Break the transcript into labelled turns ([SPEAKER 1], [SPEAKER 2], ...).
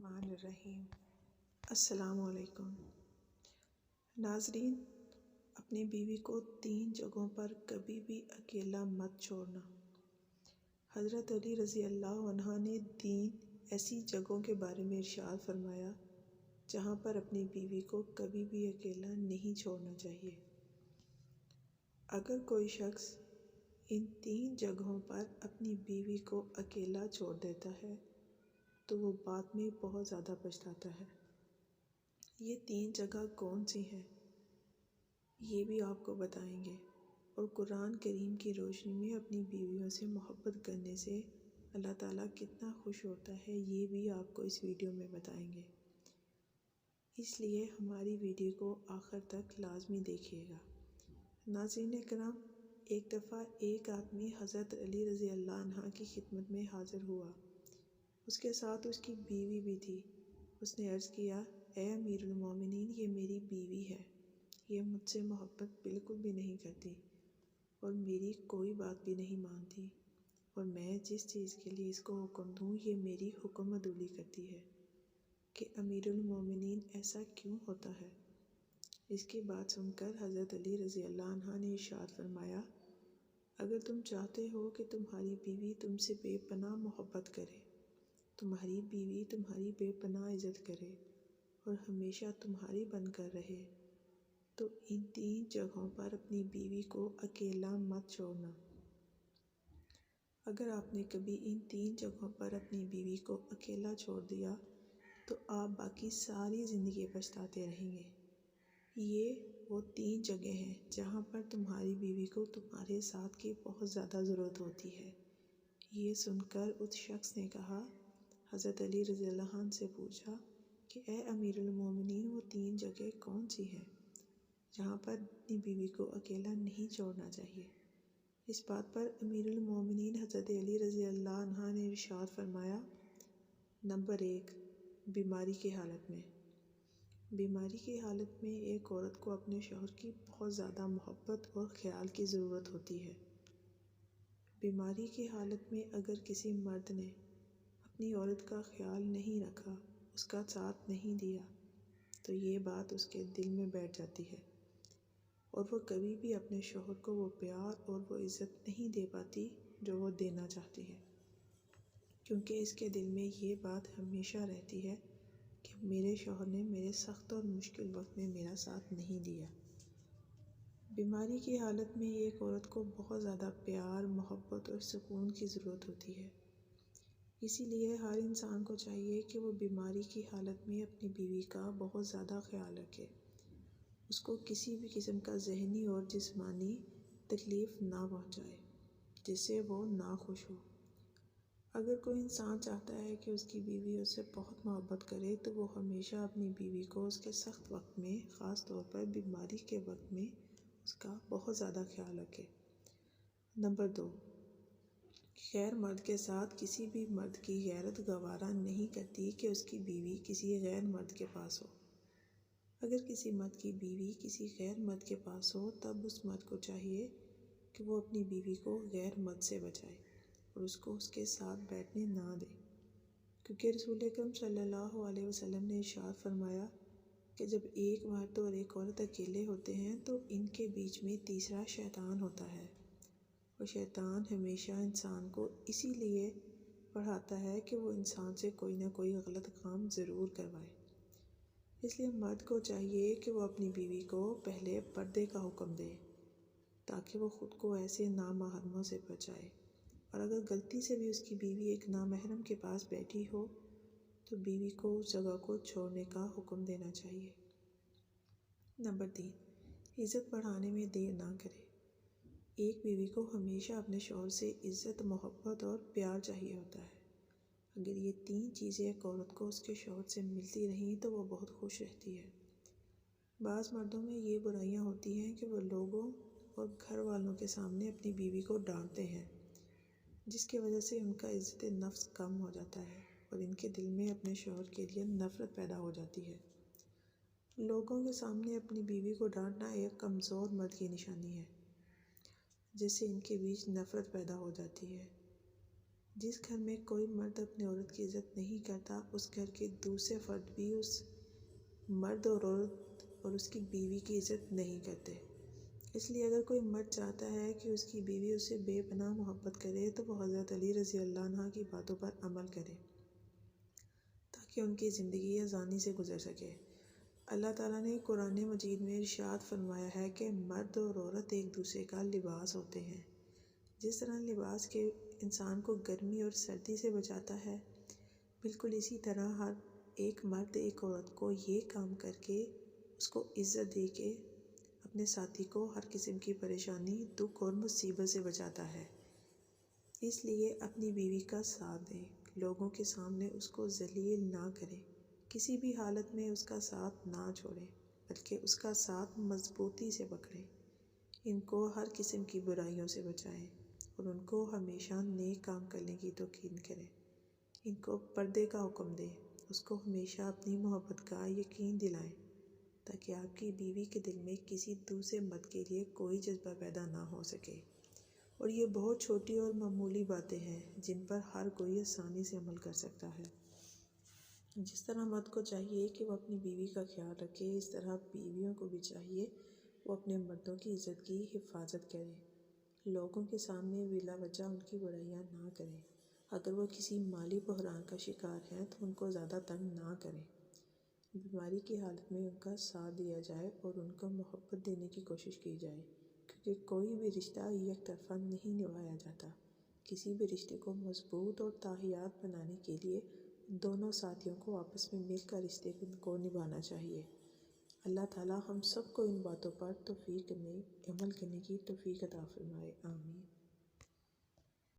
[SPEAKER 1] الرحمن الرحیم۔ السلام علیکم ناظرین، اپنی بیوی کو 3 جگہوں پر کبھی بھی اکیلا مت چھوڑنا۔ حضرت علی رضی اللہ عنہ نے 3 ایسی جگہوں کے بارے میں ارشاد فرمایا جہاں پر اپنی بیوی کو کبھی بھی اکیلا نہیں چھوڑنا چاہیے۔ اگر کوئی شخص ان 3 جگہوں پر اپنی بیوی کو اکیلا چھوڑ دیتا ہے تو وہ بعد میں بہت زیادہ پچھتاتا ہے۔ یہ 3 جگہ کون سی ہیں یہ بھی آپ کو بتائیں گے، اور قرآن کریم کی روشنی میں اپنی بیویوں سے محبت کرنے سے اللہ تعالیٰ کتنا خوش ہوتا ہے یہ بھی آپ کو اس ویڈیو میں بتائیں گے، اس لیے ہماری ویڈیو کو آخر تک لازمی دیکھیے گا۔ ناظرین کرام، ایک دفعہ ایک آدمی حضرت علی رضی اللہ عنہ کی خدمت میں حاضر ہوا، اس کے ساتھ اس کی بیوی بھی تھی۔ اس نے عرض کیا، اے امیر المومنین، یہ میری بیوی ہے، یہ مجھ سے محبت بالکل بھی نہیں کرتی اور میری کوئی بات بھی نہیں مانتی، اور میں جس چیز کے لیے اس کو حکم دوں یہ میری حکم عدولی کرتی ہے کہ امیر المومنین ایسا کیوں ہوتا ہے؟ اس کی بات سن کر حضرت علی رضی اللہ عنہ نے ارشاد فرمایا، اگر تم چاہتے ہو کہ تمہاری بیوی تم سے بے پناہ محبت کرے، تمہاری بیوی تمہاری بے پناہ عزت کرے اور ہمیشہ تمہاری بن کر رہے، تو ان 3 جگہوں پر اپنی بیوی کو اکیلا مت چھوڑنا۔ اگر آپ نے کبھی ان 3 جگہوں پر اپنی بیوی کو اکیلا چھوڑ دیا تو آپ باقی ساری زندگی پچھتاتے رہیں گے۔ یہ وہ 3 جگہیں ہیں جہاں پر تمہاری بیوی کو تمہارے ساتھ کی بہت زیادہ ضرورت ہوتی ہے۔ یہ سن کر اس شخص نے کہا، حضرت علی رضی اللہ عنہ سے پوچھا کہ اے امیر المومنین، وہ 3 جگہ کون سی ہیں جہاں پر اپنی بیوی کو اکیلا نہیں چھوڑنا چاہیے؟ اس بات پر امیر المومنین حضرت علی رضی اللہ عنہ نے ارشاد فرمایا، نمبر 1، بیماری کی حالت میں۔ بیماری کی حالت میں ایک عورت کو اپنے شوہر کی بہت زیادہ محبت اور خیال کی ضرورت ہوتی ہے۔ بیماری کی حالت میں اگر کسی مرد نے اپنی عورت کا خیال نہیں رکھا، اس کا ساتھ نہیں دیا، تو یہ بات اس کے دل میں بیٹھ جاتی ہے اور وہ کبھی بھی اپنے شوہر کو وہ پیار اور وہ عزت نہیں دے پاتی جو وہ دینا چاہتی ہے، کیونکہ اس کے دل میں یہ بات ہمیشہ رہتی ہے کہ میرے شوہر نے میرے سخت اور مشکل وقت میں میرا ساتھ نہیں دیا۔ بیماری کی حالت میں ایک عورت کو بہت زیادہ پیار، محبت اور سکون کی ضرورت ہوتی ہے۔ اسی لیے ہر انسان کو چاہیے کہ وہ بیماری کی حالت میں اپنی بیوی کا بہت زیادہ خیال رکھے، اس کو کسی بھی قسم کا ذہنی اور جسمانی تکلیف نہ پہنچائے جس سے وہ ناخوش ہو۔ اگر کوئی انسان چاہتا ہے کہ اس کی بیوی اس سے بہت محبت کرے تو وہ ہمیشہ اپنی بیوی کو اس کے سخت وقت میں، خاص طور پر بیماری کے وقت میں، اس کا بہت زیادہ خیال رکھے۔ نمبر 2، غیر مرد کے ساتھ کسی بھی مرد کی غیرت گوارا نہیں کرتی کہ اس کی بیوی کسی غیر مرد کے پاس ہو۔ اگر کسی مرد کی بیوی کسی غیر مرد کے پاس ہو تب اس مرد کو چاہیے کہ وہ اپنی بیوی کو غیر مرد سے بچائے اور اس کو اس کے ساتھ بیٹھنے نہ دے، کیونکہ رسول اکرم صلی اللہ علیہ وسلم نے ارشاد فرمایا کہ جب ایک مرد اور ایک عورت اکیلے ہوتے ہیں تو ان کے بیچ میں تیسرا شیطان ہوتا ہے، اور شیطان ہمیشہ انسان کو اسی لیے پڑھاتا ہے کہ وہ انسان سے کوئی نہ کوئی غلط کام ضرور کروائے۔ اس لیے مرد کو چاہیے کہ وہ اپنی بیوی کو پہلے پردے کا حکم دے تاکہ وہ خود کو ایسے نامحرموں سے بچائے، اور اگر غلطی سے بھی اس کی بیوی ایک نامحرم کے پاس بیٹھی ہو تو بیوی کو اس جگہ کو چھوڑنے کا حکم دینا چاہیے۔ نمبر 3، عزت بڑھانے میں دیر نہ کرے۔ ایک بیوی کو ہمیشہ اپنے شوہر سے عزت، محبت اور پیار چاہیے ہوتا ہے۔ اگر یہ 3 چیزیں ایک عورت کو اس کے شوہر سے ملتی رہیں تو وہ بہت خوش رہتی ہے۔ بعض مردوں میں یہ برائیاں ہوتی ہیں کہ وہ لوگوں اور گھر والوں کے سامنے اپنی بیوی کو ڈانٹتے ہیں، جس کی وجہ سے ان کا عزت نفس کم ہو جاتا ہے اور ان کے دل میں اپنے شوہر کے لیے نفرت پیدا ہو جاتی ہے۔ لوگوں کے سامنے اپنی بیوی کو ڈانٹنا ایک کمزور مرد کی نشانی ہے، جس سے ان کے بیچ نفرت پیدا ہو جاتی ہے۔ جس گھر میں کوئی مرد اپنی عورت کی عزت نہیں کرتا، اس گھر کے دوسرے فرد بھی اس مرد اور عورت اور اس کی بیوی کی عزت نہیں کرتے۔ اس لیے اگر کوئی مرد چاہتا ہے کہ اس کی بیوی اسے بے پناہ محبت کرے تو وہ حضرت علی رضی اللہ عنہ کی باتوں پر عمل کرے تاکہ ان کی زندگی آسانی سے گزر سکے۔ اللہ تعالیٰ نے قرآن مجید میں ارشاد فرمایا ہے کہ مرد اور عورت ایک دوسرے کا لباس ہوتے ہیں۔ جس طرح لباس کے انسان کو گرمی اور سردی سے بچاتا ہے، بالکل اسی طرح ہر ایک مرد ایک عورت کو یہ کام کر کے اس کو عزت دے کے اپنے ساتھی کو ہر قسم کی پریشانی، دکھ اور مصیبت سے بچاتا ہے۔ اس لیے اپنی بیوی کا ساتھ دیں، لوگوں کے سامنے اس کو ذلیل نہ کریں، کسی بھی حالت میں اس کا ساتھ نہ چھوڑیں، بلکہ اس کا ساتھ مضبوطی سے پکڑیں۔ ان کو ہر قسم کی برائیوں سے بچائیں اور ان کو ہمیشہ نیک کام کرنے کی توقیر کریں۔ ان کو پردے کا حکم دیں، اس کو ہمیشہ اپنی محبت کا یقین دلائیں تاکہ آپ کی بیوی کے دل میں کسی دوسرے مرد کے لیے کوئی جذبہ پیدا نہ ہو سکے۔ اور یہ بہت چھوٹی اور معمولی باتیں ہیں جن پر ہر کوئی آسانی سے عمل کر سکتا ہے۔ جس طرح مرد کو چاہیے کہ وہ اپنی بیوی کا خیال رکھے، اس طرح بیویوں کو بھی چاہیے وہ اپنے مردوں کی عزت کی حفاظت کریں، لوگوں کے سامنے بلا وجہ ان کی برائیاں نہ کریں۔ اگر وہ کسی مالی بحران کا شکار ہیں تو ان کو زیادہ تنگ نہ کریں، بیماری کی حالت میں ان کا ساتھ دیا جائے اور ان کو محبت دینے کی کوشش کی جائے، کیونکہ کوئی بھی رشتہ یک طرفہ نہیں نبھایا جاتا۔ کسی بھی رشتے کو مضبوط اور تاحیات بنانے کے لیے دونوں ساتھیوں کو آپس میں مل کر رشتے کو نبھانا چاہیے۔ اللہ تعالیٰ ہم سب کو ان باتوں پر عمل کرنے کی توفیق عطا فرمائے، آمین۔